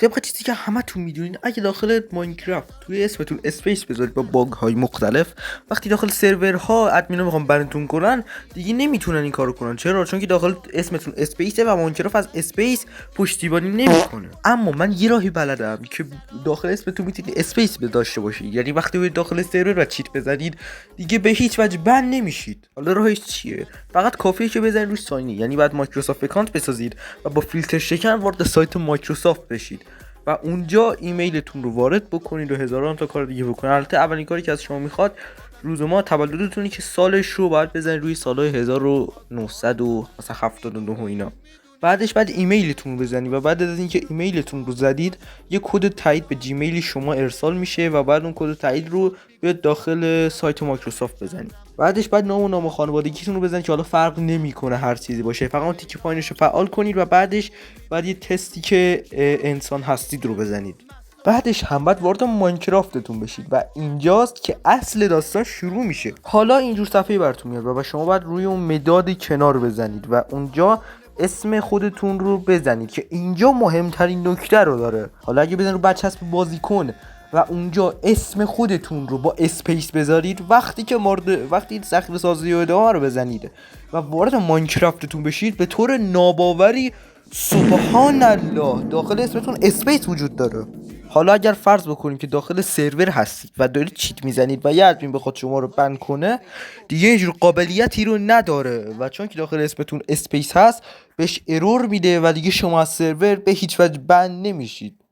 طبق چیزی که همتون میدونین، اگه داخل ماینکرافت توی اسمتون اسپیس بذارید با باگ های مختلف، وقتی داخل سرورها ادمینا میخوان بنتون کنن دیگه نمیتونن این کارو کنن. چرا؟ چون که داخل اسمتون اسپیسه و ماینکرافت از اسپیس پشتیبانی نمیکنه. اما من یه راهی بلدم که داخل اسمتون میتونید اسپیس داشته باشید، یعنی وقتی برید داخل سرور و چیت بزنید دیگه به هیچ وجه بند نمیشید. حالا راهش چیه؟ فقط کافیه که بزنید روی ساینی، یعنی بعد مایکروسافت اکانت بسازید و با فیلتر شکن وارد سایت مایکروسافت بشید و اونجا ایمیلتون رو وارد بکنید و هزاران تا کار دیگه بکنید. البته اولین کاری که از شما میخواد روز و ماه تولدتونه که سالش رو باید بزنید روی سالهای 1979 و اینا. بعدش بعد ایمیلتون رو بزنید و بعد از اینکه ایمیلتون رو زدید یه کد تایید به جیمیل شما ارسال میشه و بعد اون کد تایید رو بیاد داخل سایت مایکروسافت بزنید. بعدش بعد نام و نام خانوادگیتون رو بزنید که حالا فرق نمیکنه هر چیزی باشه، فقط اون تیک پایینش رو فعال کنید و بعدش بعد یه تستی که انسان هستید رو بزنید. بعدش هم بعد وارد ماینکرافتتون بشید و اینجاست که اصل داستان شروع میشه. حالا اینجور صفحه براتون میاد و شما باید روی اون مداد کنار بزنید و اونجا اسم خودتون رو بزنید که اینجا مهمترین نکته رو داره. حالا اگه بزنید رو بچسب بازیکن و اونجا اسم خودتون رو با اسپیس بذارید، وقتی ذخیره سازی و ادامه رو بزنید و وارد ماینکرافتتون بشید، به طور ناباوری سبحان الله داخل اسمتون اسپیس وجود داره. حالا اگر فرض بکنیم که داخل سرور هستید و دارید چیت میزنید و یه ادمین بخواد شما رو بند کنه، دیگه اینجور قابلیتی رو نداره و چون که داخل اسمتون اسپیس هست بهش ارور میده و دیگه شما از سرور به هیچ وجه بند نمیشید.